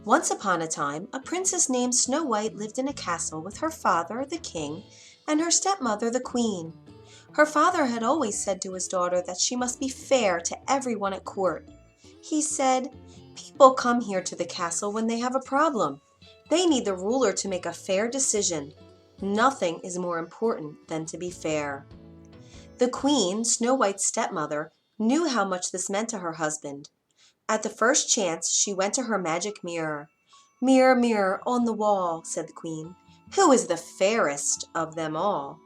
Once upon a time, a princess named Snow White lived in a castle with her father, the king, and her stepmother, the queen. Her father had always said to his daughter that she must be fair to everyone at court. He said, "People come here to the castle when they have a problem. They need the ruler to make a fair decision. Nothing is more important than to be fair." The queen, Snow White's stepmother, knew how much this meant to her husband. At the first chance she went to her magic mirror. "Mirror, mirror on the wall," said the queen, "who is the fairest of them all?"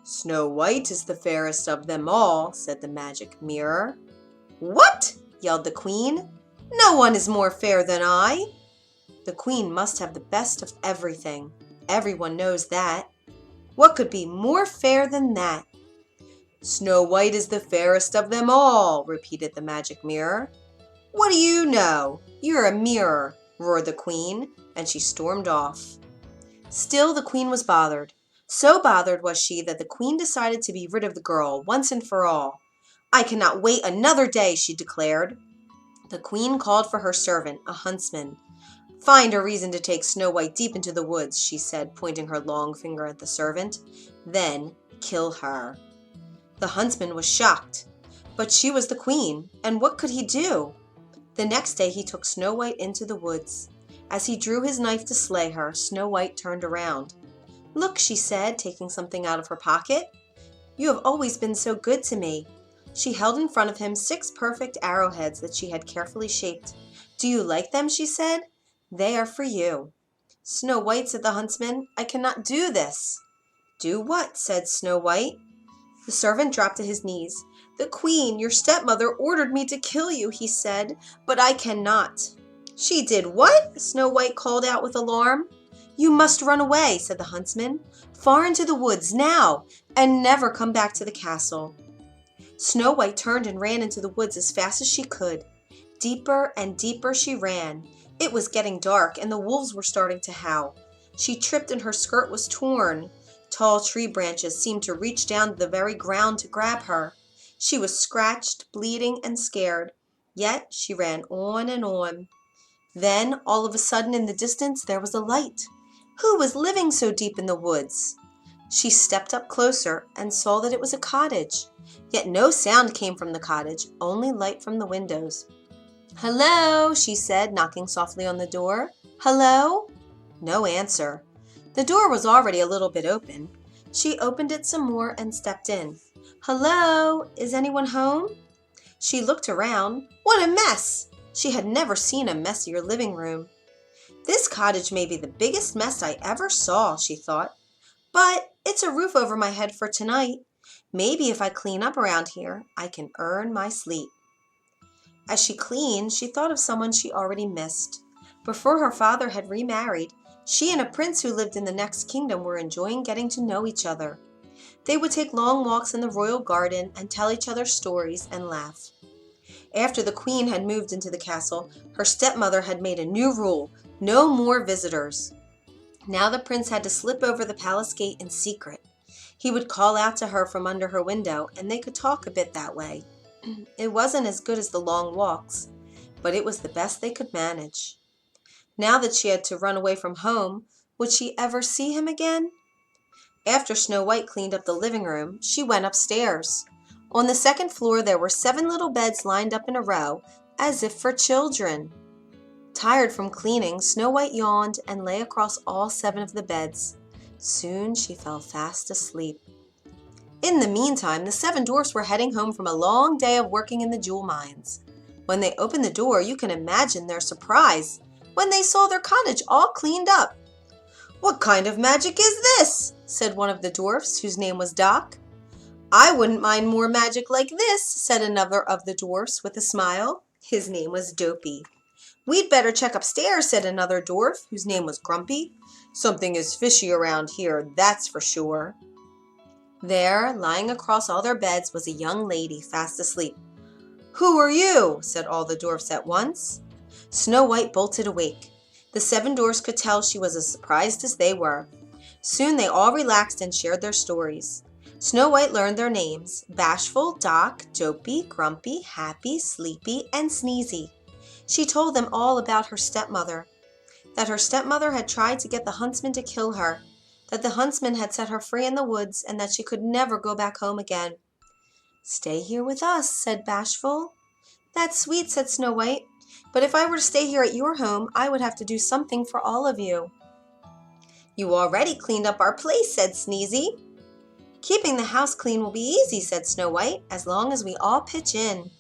"Snow White is the fairest of them all," said the magic mirror. "What?" yelled the queen. "No one is more fair than I." The queen must have the best of everything. Everyone knows that. What could be more fair than that? "Snow White is the fairest of them all," repeated the magic mirror. "What do you know? You're a mirror," roared the queen, and she stormed off. Still the queen was bothered. So bothered was she that the queen decided to be rid of the girl once and for all. "I cannot wait another day," she declared. The queen called for her servant, a huntsman. "Find a reason to take Snow White deep into the woods," she said, pointing her long finger at the servant. "Then kill her." The huntsman was shocked. But she was the queen, and what could he do? The next day he took Snow White into the woods. As he drew his knife to slay her, Snow White turned around. "Look," she said, taking something out of her pocket. "You have always been so good to me." She held in front of him 6 perfect arrowheads that she had carefully shaped. "Do you like them?" she said. "They are for you." "Snow White," said the huntsman, "I cannot do this." "Do what?" said Snow White. The servant dropped to his knees. "The queen, your stepmother, ordered me to kill you," he said, "but I cannot." "She did what?" Snow White called out with alarm. "You must run away," said the huntsman, "far into the woods now, and never come back to the castle." Snow White turned and ran into the woods as fast as she could. Deeper and deeper she ran. It was getting dark, and the wolves were starting to howl. She tripped and her skirt was torn. Tall tree branches seemed to reach down to the very ground to grab her. She was scratched, bleeding, and scared. Yet she ran on and on. Then, all of a sudden, in the distance, there was a light. Who was living so deep in the woods? She stepped up closer and saw that it was a cottage. Yet no sound came from the cottage, only light from the windows. "Hello," she said, knocking softly on the door. "Hello?" No answer. The door was already a little bit open. She opened it some more and stepped in. "Hello, is anyone home?" She looked around. What a mess! She had never seen a messier living room. "This cottage may be the biggest mess I ever saw," she thought. "But it's a roof over my head for tonight. Maybe if I clean up around here, I can earn my sleep." As she cleaned, she thought of someone she already missed. Before her father had remarried, she and a prince who lived in the next kingdom were enjoying getting to know each other. They would take long walks in the royal garden and tell each other stories and laugh. After the queen had moved into the castle, her stepmother had made a new rule: no more visitors. Now the prince had to slip over the palace gate in secret. He would call out to her from under her window, and they could talk a bit that way. It wasn't as good as the long walks, but it was the best they could manage. Now that she had to run away from home, would she ever see him again? After Snow White cleaned up the living room, she went upstairs. On the second floor there were 7 little beds lined up in a row, as if for children. Tired from cleaning, Snow White yawned and lay across all 7 of the beds. Soon she fell fast asleep. In the meantime, the 7 dwarfs were heading home from a long day of working in the jewel mines. When they opened the door, you can imagine their surprise when they saw their cottage all cleaned up. "What kind of magic is this?" said one of the dwarfs, whose name was Doc. "I wouldn't mind more magic like this," said another of the dwarfs with a smile. His name was Dopey. "We'd better check upstairs," said another dwarf, whose name was Grumpy. "Something is fishy around here, that's for sure." There, lying across all their beds, was a young lady fast asleep. "Who are you?" said all the dwarfs at once. Snow White bolted awake. The 7 dwarfs could tell she was as surprised as they were. Soon they all relaxed and shared their stories. Snow White learned their names: Bashful, Doc, Dopey, Grumpy, Happy, Sleepy, and Sneezy. She told them all about her stepmother. that her stepmother had tried to get the huntsman to kill her, that the huntsman had set her free in the woods, and that she could never go back home again. "Stay here with us," said Bashful. "That's sweet," said Snow White, "but if I were to stay here at your home, I would have to do something for all of you." "You already cleaned up our place," said Sneezy. "Keeping the house clean will be easy," said Snow White, "as long as we all pitch in.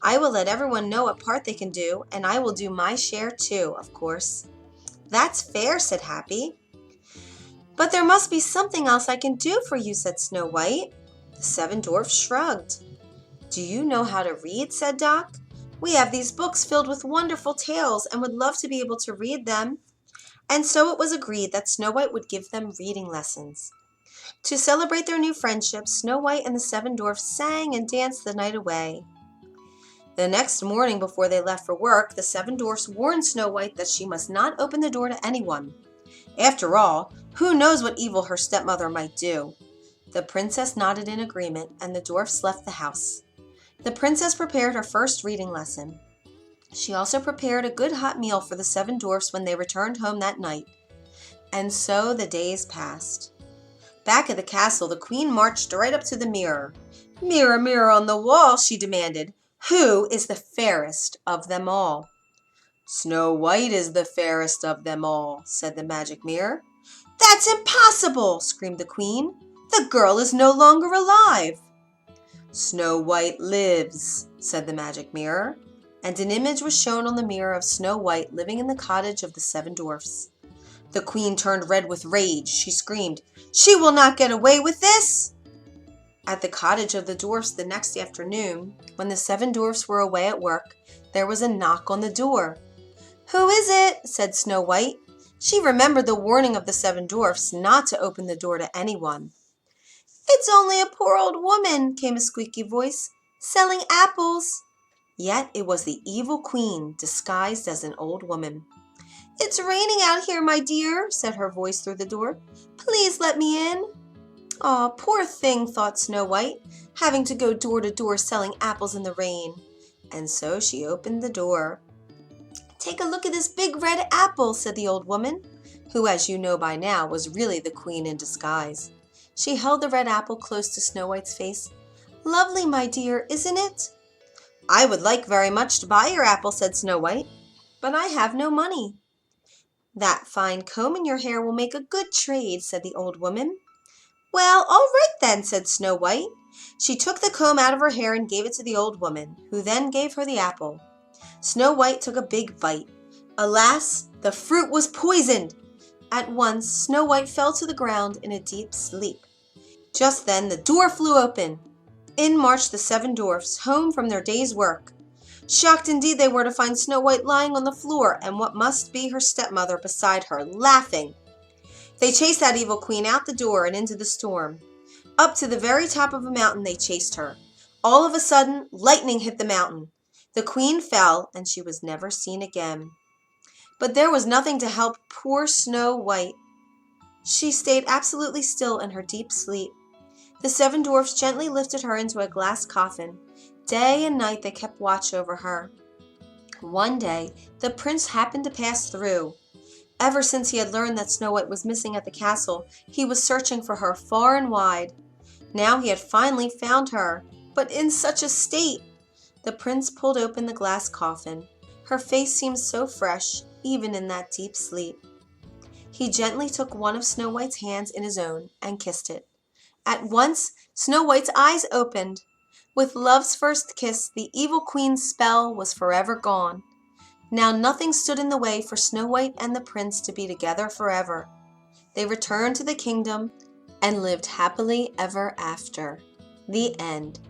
I will let everyone know what part they can do, and I will do my share too, of course." "That's fair," said Happy. "But there must be something else I can do for you," said Snow White. The seven dwarfs shrugged. "Do you know how to read?" said Doc. "We have these books filled with wonderful tales and would love to be able to read them." And so it was agreed that Snow White would give them reading lessons. To celebrate their new friendship, Snow White and the seven dwarfs sang and danced the night away. The next morning before they left for work, the seven dwarfs warned Snow White that she must not open the door to anyone. After all, who knows what evil her stepmother might do? The princess nodded in agreement, and the dwarfs left the house. The princess prepared her first reading lesson. She also prepared a good hot meal for the seven dwarfs when they returned home that night. And so the days passed. Back at the castle, the queen marched right up to the mirror. "Mirror, mirror on the wall," she demanded, "who is the fairest of them all?" "Snow White is the fairest of them all," said the magic mirror. "That's impossible!" screamed the queen. "The girl is no longer alive." "Snow White lives," said the magic mirror, and an image was shown on the mirror of Snow White living in the cottage of the seven dwarfs. The queen turned red with rage. She screamed, "She will not get away with this!" At the cottage of the dwarfs the next afternoon, when the seven dwarfs were away at work, there was a knock on the door. "Who is it?" said Snow White. She remembered the warning of the seven dwarfs not to open the door to anyone. "It's only a poor old woman," came a squeaky voice, "selling apples." Yet it was the evil queen, disguised as an old woman. "It's raining out here, my dear," said her voice through the door. "Please let me in." "Aw, poor thing," thought Snow White, having to go door to door selling apples in the rain. And so she opened the door. "Take a look at this big red apple," said the old woman, who, as you know by now, was really the queen in disguise. She held the red apple close to Snow White's face. "Lovely, my dear, isn't it?" "I would like very much to buy your apple," said Snow White, "but I have no money." "That fine comb in your hair will make a good trade," said the old woman. "Well, all right then," said Snow White. She took the comb out of her hair and gave it to the old woman, who then gave her the apple. Snow White took a big bite. Alas, the fruit was poisoned! At once, Snow White fell to the ground in a deep sleep. Just then the door flew open. In marched the seven dwarfs, home from their day's work. Shocked indeed they were to find Snow White lying on the floor, and what must be her stepmother beside her, laughing. They chased that evil queen out the door and into the storm. Up to the very top of a mountain they chased her. All of a sudden, lightning hit the mountain. The queen fell, and she was never seen again. But there was nothing to help poor Snow White. She stayed absolutely still in her deep sleep. The seven dwarfs gently lifted her into a glass coffin. Day and night they kept watch over her. One day, the prince happened to pass through. Ever since he had learned that Snow White was missing at the castle, he was searching for her far and wide. Now he had finally found her, but in such a state! The prince pulled open the glass coffin. Her face seemed so fresh, even in that deep sleep. He gently took one of Snow White's hands in his own and kissed it. At once, Snow White's eyes opened. With love's first kiss, the evil queen's spell was forever gone. Now nothing stood in the way for Snow White and the prince to be together forever. They returned to the kingdom and lived happily ever after. The end.